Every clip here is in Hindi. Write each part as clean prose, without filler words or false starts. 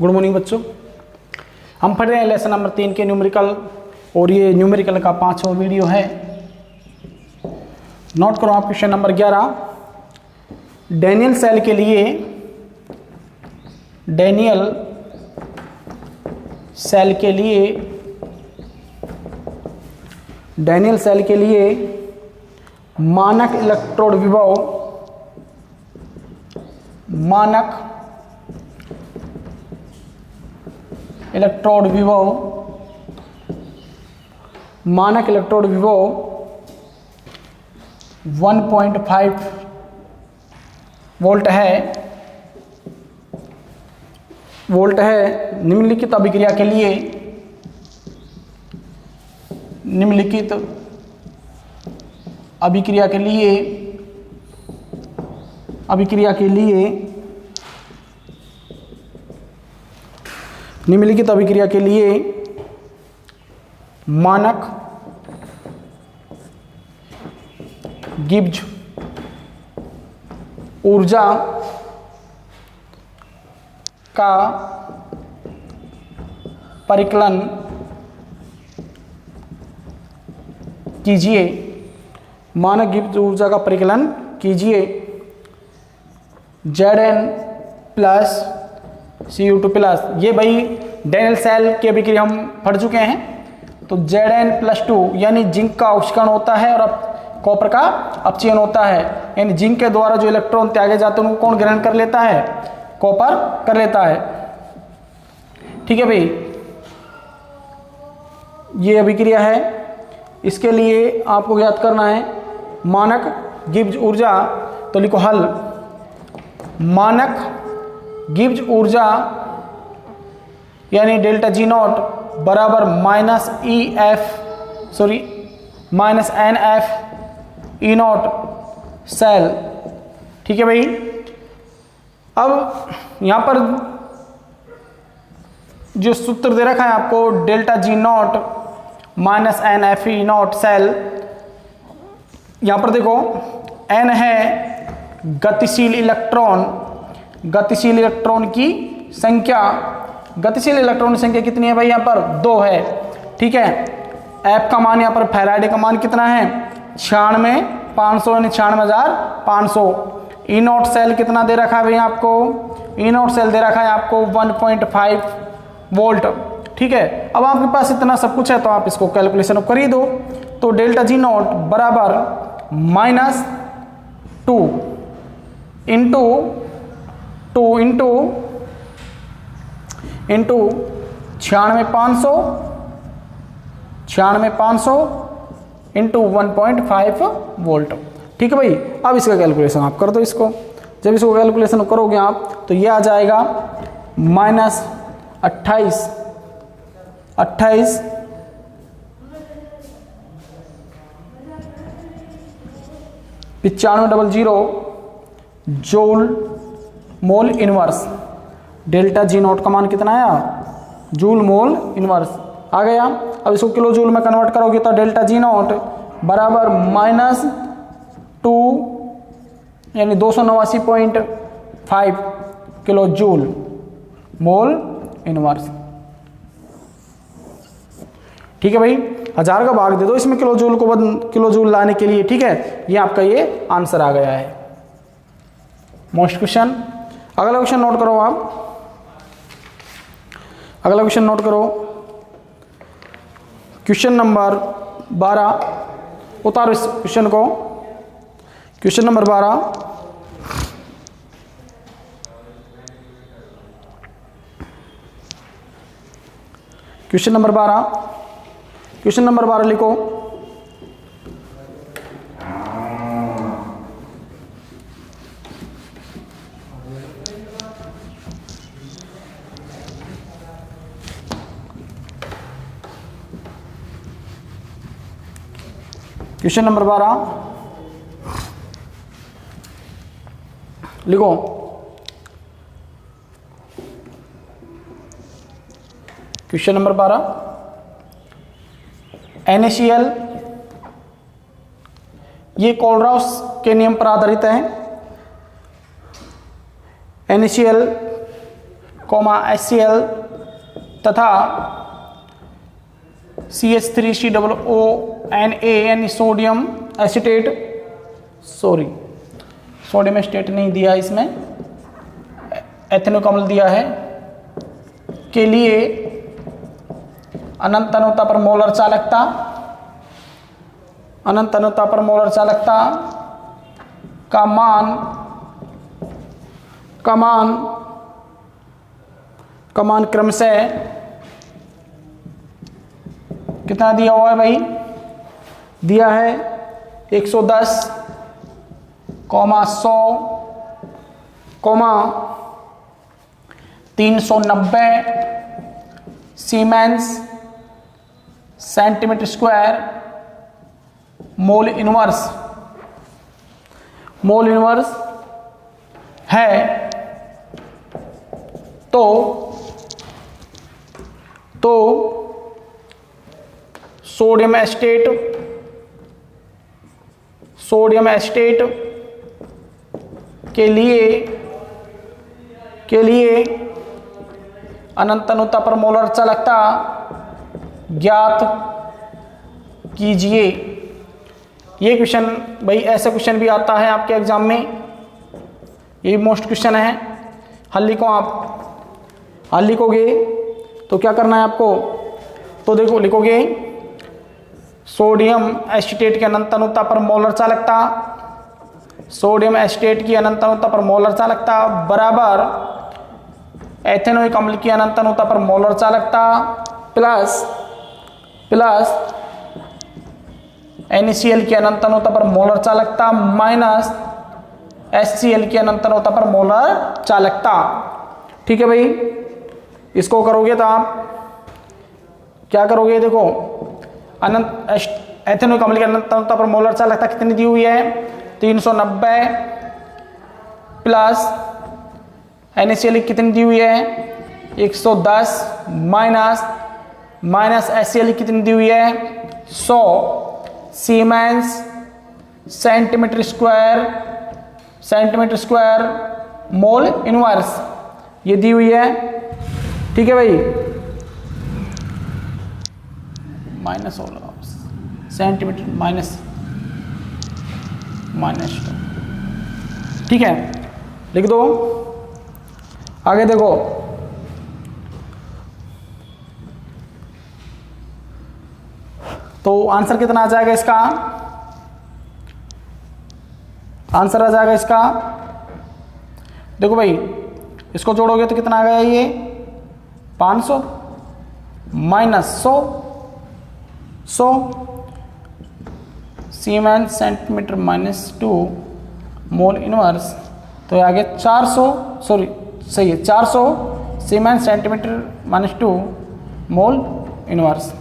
गुड मॉर्निंग बच्चों। हम पढ़ रहे हैं लेसन नंबर 3 के न्यूमेरिकल और ये न्यूमेरिकल का 5वां वीडियो है। नोट करो आप क्वेश्चन नंबर 11। डैनियल सेल के लिए मानक इलेक्ट्रोड विभव मानक इलेक्ट्रोड विभव 1.5 वोल्ट है निम्नलिखित अभिक्रिया के लिए मानक गिब्स ऊर्जा का परिकलन कीजिए। मानक गिब्स ऊर्जा का परिकलन कीजिए। Zn प्लस Cu2 प्लस, ये भाई डैनियल सेल की अभिक्रिया हम पढ़ चुके हैं। तो Zn+2 यानी जिंक का ऑक्सीकरण होता है और कॉपर का अपचयन होता है, यानी जिंक के द्वारा जो इलेक्ट्रॉन त्यागे जाते हैं उनको कौन ग्रहण कर लेता है? कॉपर कर लेता है। ठीक है भाई, ये अभिक्रिया है। इसके लिए आपको याद करना है मानक गिब्स ऊर्जा। तो लिखो हल, मानक गिब्स ऊर्जा यानी डेल्टा जी नॉट बराबर minus NF E naught cell. ठीक है भाई। अब यहां पर जो सूत्र दे रखा है आपको, delta G naught minus NF E naught cell, यहां पर देखो N है गतिशील इलेक्ट्रॉन की संख्या। गतिशील इलेक्ट्रॉन की संख्या कितनी है भाई? यहाँ पर 2 है। ठीक है। F का मान यहाँ पर फैराडे का मान कितना है? 96,500 यानी 96,500। ई नॉट सेल कितना दे रखा है भाई आपको? ई नॉट सेल दे रखा है आपको 1.5 वोल्ट। ठीक है। अब आपके पास इतना सब कुछ है तो आप इसको कैलकुलेशन कर ही दो। तो डेल्टा जी नॉट बराबर -2 इंटू 96,500 इंटू 1.5 वोल्ट। ठीक है भाई। अब इसका कैलकुलेशन आप कर दो। इसको जब इसको कैलकुलेशन करोगे आप तो ये आ जाएगा -28 9500 joule mole inverse. Delta G not का मान कितना आया? जूल मोल इनवर्स आ गया। अब इसको किलो जूल में कन्वर्ट करोगे तो डेल्टा जी नॉट बराबर -2 यानी 289.5 किलो जूल मोल इनवर्स। ठीक है भाई। 1000 का भाग दे दो इसमें किलो जूल लाने के लिए। ठीक है। ये आपका ये आंसर आ गया है। Most question. अगला क्वेश्चन नोट करो आप। अगला क्वेश्चन नोट करो, क्वेश्चन नंबर 12। उतारो इस क्वेश्चन को। Question number 12। क्वेश्चन नंबर 12 लिखो। क्वेश्चन नंबर 12 लिखो। क्वेश्चन नंबर 12, NaCl ये कोलराउस के नियम पर आधारित है। NaCl HCl तथा CH3COONA यानी सोडियम एसीटेट, सोडियम एसीटेट नहीं दिया इसमें, एथिनिक अम्ल दिया है, के लिए अनंत अनुता पर मोलर चालकता, अनंत अनुता पर मोलर चालकता का मान क्रमशः कितना दिया हुआ है भाई, दिया है 110, 100, 390 siemens centimetre square mole inverse है, तो सोडियम एसीटेट के लिए अनंत अनुता पर मोलर चालकता ज्ञात कीजिए। ये क्वेश्चन भाई, ऐसा क्वेश्चन भी आता है आपके एग्जाम में, ये मोस्ट क्वेश्चन है। हल लिखोगे तो क्या करना है आपको, तो देखो लिखोगे सोडियम एसीटेट की अनंत अनुता पर मोलर चालकता, सोडियम एसीटेट की अनंत अनुता पर मोलर चालकता बराबर एथेनोइक अम्ल की अनंत अनुता पर मोलर चालकता प्लस NaCl की अनंत अनुता पर मोलर चालकता माइनस HCl की अनंत अनुता पर मोलर चालकता। ठीक है भाई, इसको करोगे तो आप क्या करोगे, देखो अनंत एथेनोइक अम्ल की अनंत अनुता पर मोलर चालकता कितनी दी हुई है, 390 प्लस NaCl कितनी दी हुई है, 110 माइनस HCl कितनी दी हुई है, 100 siemens centimetre square mole inverse, ये दी हुई है। ठीक है भाई, माइनस हो लगा सेंटीमीटर माइनस 2, ठीक है, लिख दो। आगे देखो, तो आंसर कितना आ जाएगा इसका, आंसर आ जाएगा इसका, देखो भाई इसको जोड़ोगे तो कितना आ गया, ये 500 minus 100 siemens centimetre minus 2 mole inverse, तो ये आगे 400 siemens centimetre minus 2 mole inverse.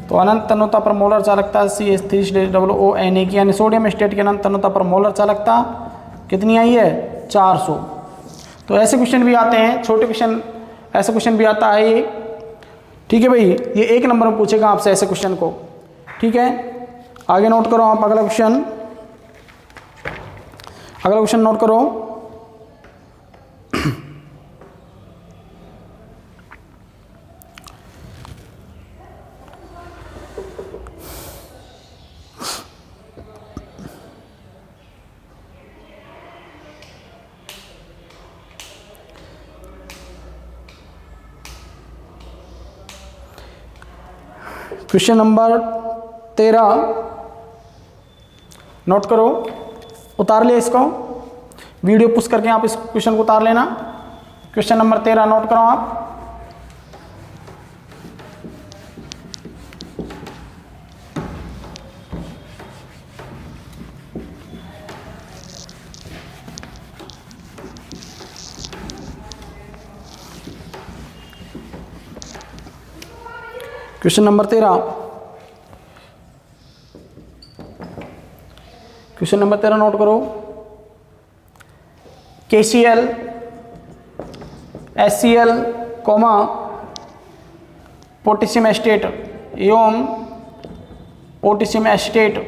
तो अनंत अनुता पर मोलर चालकता CH3COONA की यानी सोडियम एसीटेट की अनंत अनुता पर मोलर चालकता कितनी आई है, 400। तो ऐसे क्वेश्चन भी आते हैं, छोटे क्वेश्चन, ऐसे क्वेश्चन भी आता है ये। ठीक है भाई, ये 1 नंबर में पूछेगा आपसे ऐसे क्वेश्चन को। ठीक है, आगे नोट करो आप अगला क्वेश्चन नोट करो। क्वेश्चन नंबर 13 नोट करो, उतार ले इसको, वीडियो पुश करके आप इस क्वेश्चन को उतार लेना। क्वेश्चन नंबर 13 नोट करो आप। Question number 13, question number 13 note करो। KCl HCl पोटेशियम एसीटेट एवं पोटेशियम एसीटेट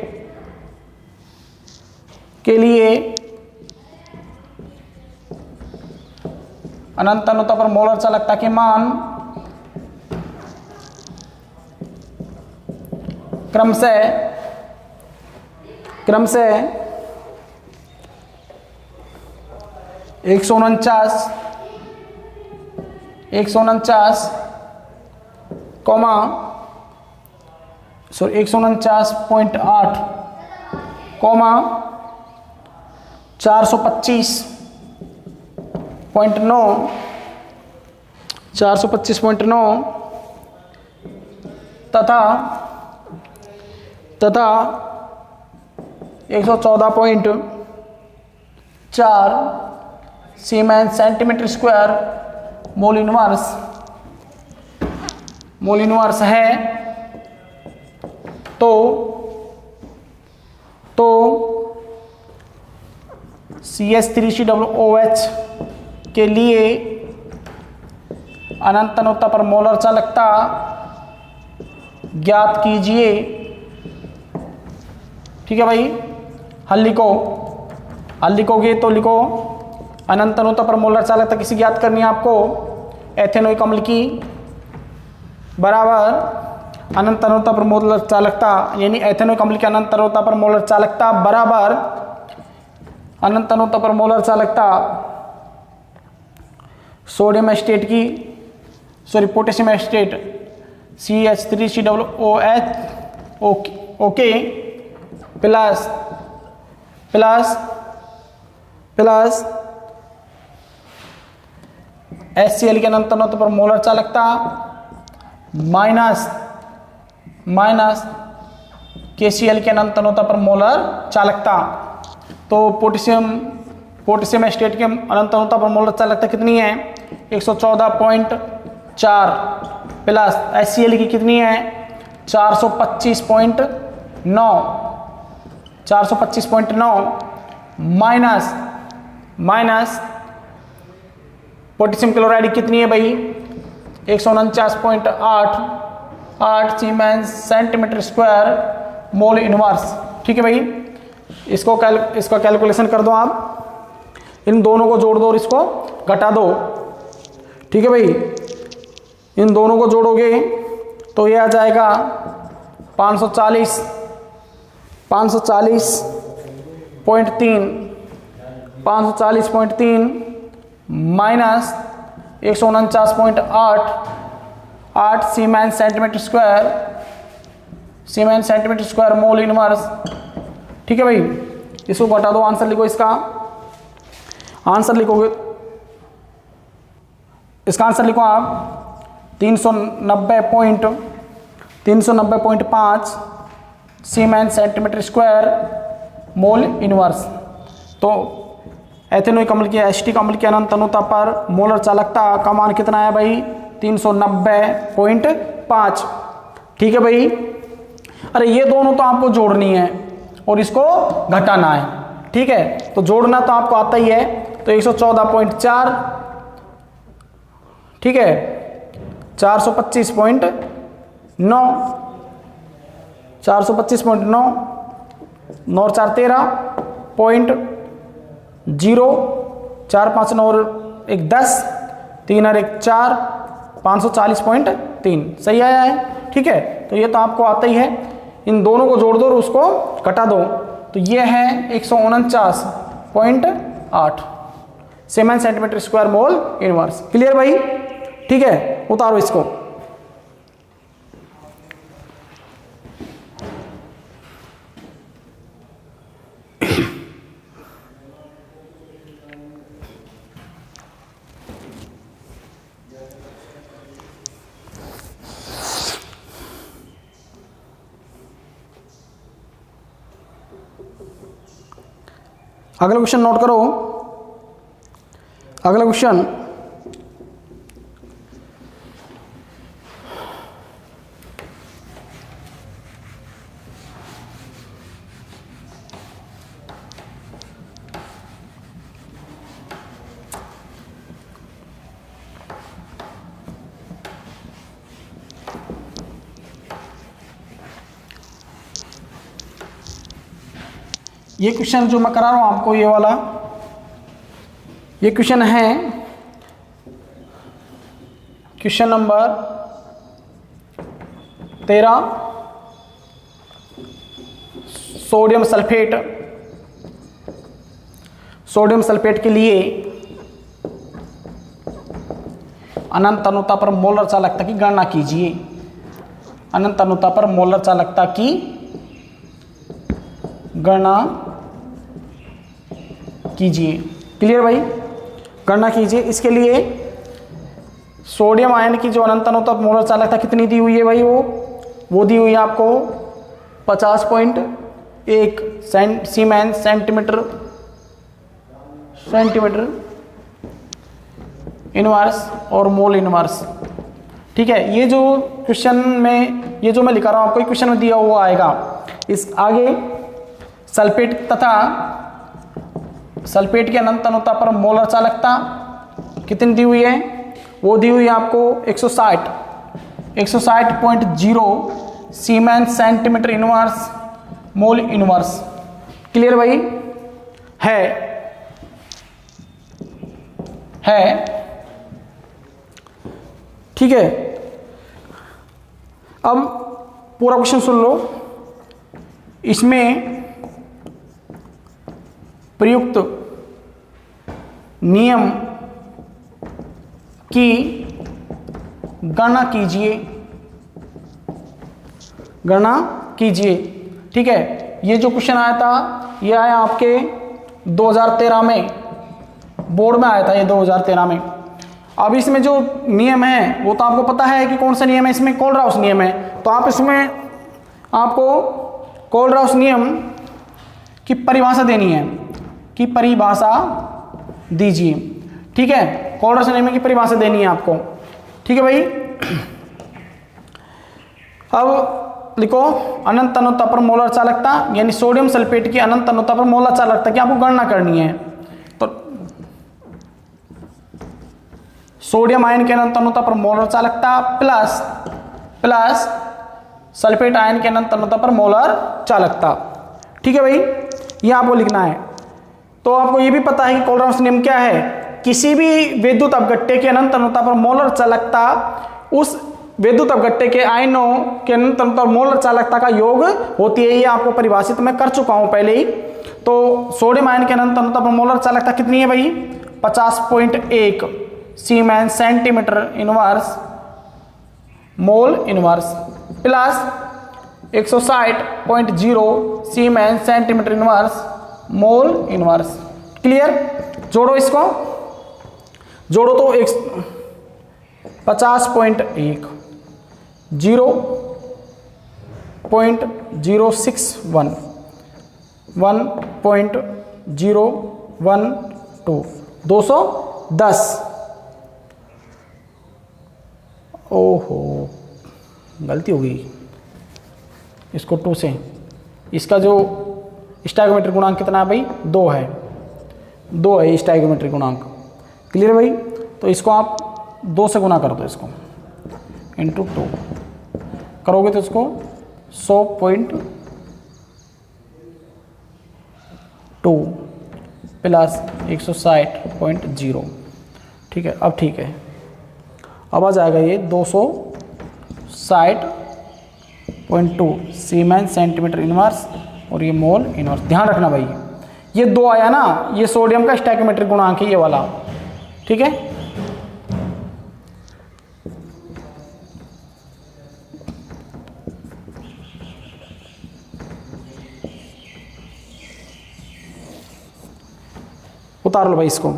के लिए अनंत अनुता पर मोलर चालकता के मान क्रमशः 149 149.8 425.9 तथा 114.4 siemens centimetre square mole inverse है। तो CH3COOH के लिए अनंत अनुता पर मोलर चालकता ज्ञात कीजिए। ठीक है भाई, हल लिखोगे तो लिखो अनंत अनुता पर मोलर चालकता किसी ज्ञात करनी है आपको, एथेनोइक अम्ल की, बराबर अनंत अनुता पर मोलर चालकता, यानी एथेनोइक अम्ल की अनंत अनुता पर मोलर चालकता बराबर अनंत अनुता पर मोलर चालकता सोडियम एस्टेट की, potassium estate CH3COOH okay plus HCl के अनंत अनुता पर मोलर चालकता माइनस KCl के अनंत अनुता पर मोलर चालकता। तो पोटेशियम एस्टेट के अनंत अनुता पर मोलर चालकता कितनी है 114.4 प्लस HCl की कितनी है 425.9 माइनस पोटेशियम क्लोराइड कितनी है भाई 149.8 siemens centimetre square mole inverse. ठीक है भाई, इसका कैलकुलेशन कर दो आप, इन दोनों को जोड़ दो और इसको घटा दो। ठीक है भाई, इन दोनों को जोड़ोगे तो ये आ जाएगा 540.3 minus 149.8 siemens centimetre square mole inverse. ठीक है भाई, इसको घटा दो, आंसर लिखो। इसका आंसर लिखोगे, इसका आंसर लिखो आप 390.5 siemens centimetre square mole inverse. तो एथेनोइक अम्ल की एसिटिक अम्ल की अनंत अनुता पर मोलर चालकता का मान कितना है भाई 390.5। ठीक है भाई, अरे ये दोनों तो आपको जोड़नी है और इसको घटाना है। ठीक है, तो जोड़ना तो आपको आता ही है, तो 114.4, ठीक है, 425.9 9 और 4 13.0 4 5 9 और 1 10 3 और 1 4 540.3 सही आया है। ठीक है, तो ये तो आपको आता ही है, इन दोनों को जोड़ दो और उसको घटा दो, तो ये है 149.8 siemens centimetre square mole inverse. Clear भाई? ठीक है, उतारो इसको। अगला क्वेश्चन नोट करो। अगला क्वेश्चन ये क्वेश्चन जो मैं करा रहा हूं आपको, ये वाला ये क्वेश्चन है question number 13, sodium sulphate. Sodium sulphate के लिए अनंत अनुता पर मोलर चालकता की गणना कीजिए। अनंत अनुता पर मोलर चालकता की गणना कीजिए। क्लियर भाई, गणना कीजिए। इसके लिए सोडियम आयन की जो अनंत अनुता पर मोलर चालकता कितनी दी हुई है भाई, वो दी हुई है आपको 50.1 सीमेंस सेंटीमीटर इनवर्स और मोल इनवर्स। ठीक है, ये जो क्वेश्चन में, ये जो मैं लिखा रहा हूं आपको क्वेश्चन में दिया हुआ आएगा। इस आगे सल्फेट तथा सल्फेट की अनंत अनुता पर मोलर चालकता कितनी दी हुई है, वो दी हुई है आपको 160.0 siemens centimetre inverse mole inverse. Clear भाई, है ठीक है। अब पूरा क्वेश्चन सुन लो। इसमें प्रयुक्त नियम की गणना कीजिए। ठीक है, ये जो क्वेश्चन आया था, ये आया आपके 2013 में, बोर्ड में आया था ये 2013 में। अब इसमें जो नियम है वो तो आपको पता है कि कौन सा नियम है, इसमें कोलराउस नियम है। तो आप इसमें आपको कोलराउस नियम की परिभाषा देनी है, कि परिभाषा दीजिए। ठीक है, कोलराउस नियम की परिभाषा देनी है आपको। ठीक है भाई, अब लिखो अनंत अनुता पर मोलर चालकता, यानी सोडियम सल्फेट की अनंत अनुता पर मोलर चालकता की आपको गणना करनी है। तो सोडियम आयन के अनंत अनुता पर मोलर चालकता प्लस सल्फेट आयन के अनंत अनुता पर मोलर चालकता। ठीक है भाई, ये आपको लिखना है। तो आपको ये भी पता है कि कोलराउस नियम क्या है, किसी भी विद्युत अपघट्य के अनंत अनुता पर मोलर चालकता उस विद्युत अपघट्य के आयनों के अनंत अनुता पर मोलर चालकता का योग होती है। ये आपको परिभाषित मैं कर चुका हूं पहले ही। तो सोडियम आयन के अनंत अनुता पर मोलर चालकता कितनी है भाई, 50.1 siemens centimetre inverse mole inverse plus 160.0 siemens centimetre inverse mole inverse. Clear, जोड़ो इसको, जोड़ो तो 50.1 0.061 1.012 210। ओहो, गलती हो गई, इसको 2 से, इसका जो स्टैगोमेट्रिक गुणांक कितना है भाई, 2 है, 2 है स्टैगोमेट्रिक गुणांक। क्लियर भाई, तो इसको आप 2 से गुना कर दो, इसको इंटू 2 करोगे तो इसको 100.2 प्लस 160.0। ठीक है, अब ठीक है, अब आ जाएगा ये 260.2 सीमेंस सेंटीमीटर इनवर्स और ये मोल इनवर्स। ध्यान रखना भाई, ये 2 आया ना, ये सोडियम का स्टैकियोमेट्रिक गुणांक है ये वाला। ठीक है, उतार लो भाई इसको।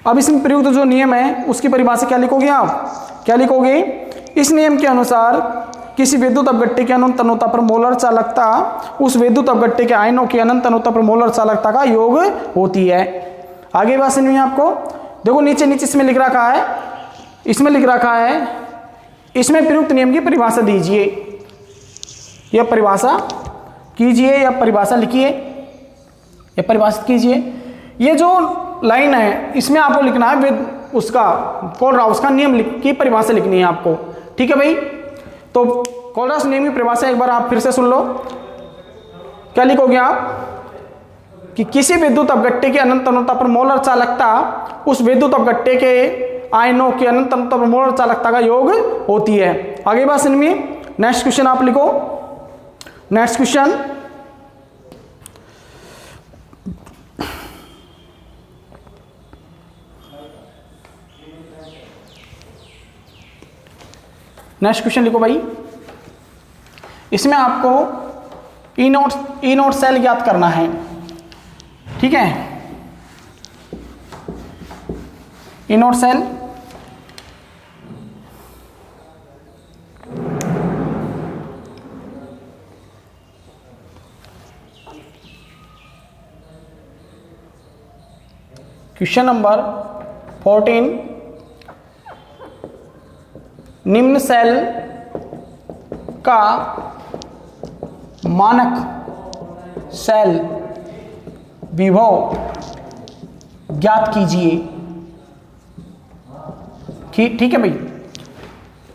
अब इसमें प्रयुक्त जो नियम है उसकी परिभाषा क्या लिखोगे आप, क्या लिखोगे, इस नियम के अनुसार किसी विद्युत अपघट्य के अनंत अनुता पर मोलर चालकता उस विद्युत अपघट्य के आयनों की अनंत अनुता पर मोलर चालकता का योग होती है। आगे बात समझ में आपको, देखो नीचे इसमें लिख रखा है, इसमें लिख रखा है, इसमें प्रयुक्त नियम की परिभाषा दीजिए, यह परिभाषा कीजिए या परिभाषा लिखिए या परिभाषित कीजिए। ये जो लाइन है इसमें आपको लिखना है उसका कोलराउस का नियम की परिभाषा लिखनी है आपको। ठीक है भाई, तो कोलराउस नियम की परिभाषा एक बार आप फिर से सुन लो। क्या लिखोगे आप कि किसी विद्युत अपघट्य के अनंत अनुता पर मोलर चालकता उस विद्युत अपघट्य के आई नो कि अनंत अनंत प्रमोल चालकता का योग होती है। आगे बात इनमें नेक्स्ट क्वेश्चन आप लिखो। नेक्स्ट क्वेश्चन, नेक्स्ट क्वेश्चन लिखो भाई। इसमें आपको ई नोट सेल ज्ञात करना है, ठीक है। ई नोट सेल क्वेश्चन नंबर 14, निम्न सेल का मानक सेल विभव ज्ञात कीजिए। ठीक है भाई,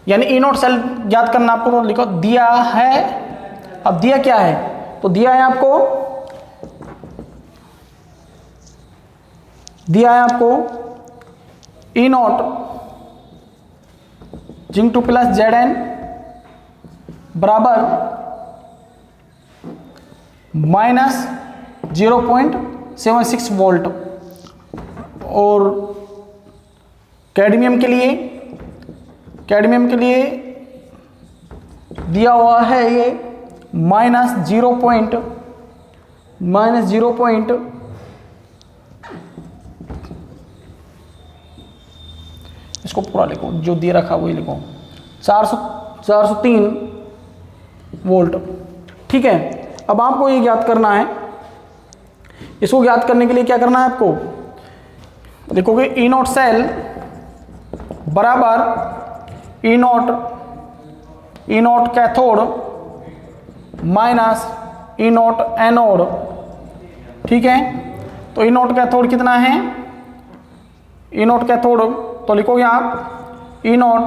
यानी ई नोट सेल ज्ञात करना आपको लिखो दिया है। अब दिया क्या है, तो दिया है आपको E naught zinc two plus Z N बराबर -0.76 वोल्ट। और कैडमियम के लिए दिया हुआ है ये -0. इसको पूरा लिखो, जो दिया रखा वही लिखो, 403 वोल्ट। ठीक है, अब आपको ये ज्ञात करना है। इसको ज्ञात करने के लिए क्या करना है आपको, लिखोगे ई नोट सेल बराबर ई नोट कैथोड माइनस ई नोट एनोड। ठीक है, तो ई नोट कैथोड कितना है, ई नोट कैथोड तो लिखोगे आप E naught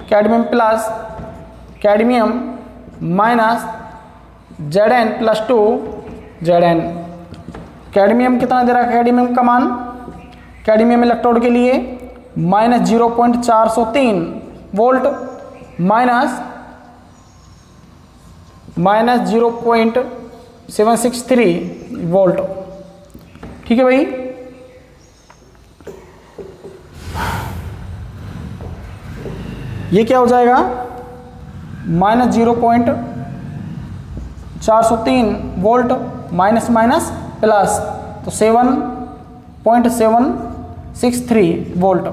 cadmium plus cadmium minus Zn plus 2 Zn। Cadmium कितना दे रहा है, कैडमियम का मान कैडमियम इलेक्ट्रोड के लिए -0.403 वोल्ट -0.763 वोल्ट। ठीक है भाई, ये क्या हो जाएगा -0.403 वोल्ट माइनस माइनस प्लस, तो 7.763 वोल्ट।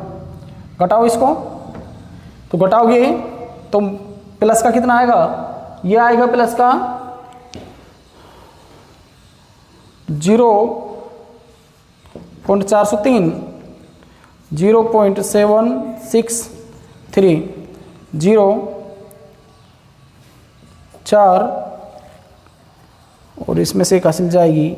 घटाओ इसको, तो घटाओगे तो प्लस का कितना आएगा, ये आएगा प्लस का 0.403 0.763 0.4 और इसमें से एक हासिल जाएगी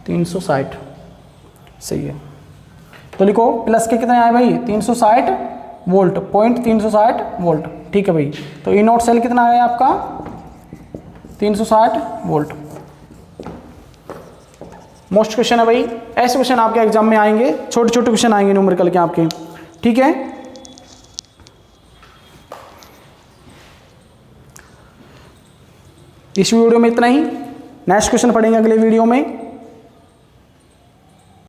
360। सही है, तो लिखो प्लस के कितने आए भाई, 360 वोल्ट, 360 वोल्ट। ठीक है भाई, तो ई नोट सेल कितना आया आपका 360 वोल्ट। मोस्ट क्वेश्चन है भाई, ऐसे क्वेश्चन आपके एग्जाम में आएंगे, छोटे छोटे क्वेश्चन आएंगे न्यूमेरिकल के आपके। ठीक है, इस वीडियो में इतना ही। नेक्स्ट क्वेश्चन पढ़ेंगे अगले वीडियो में।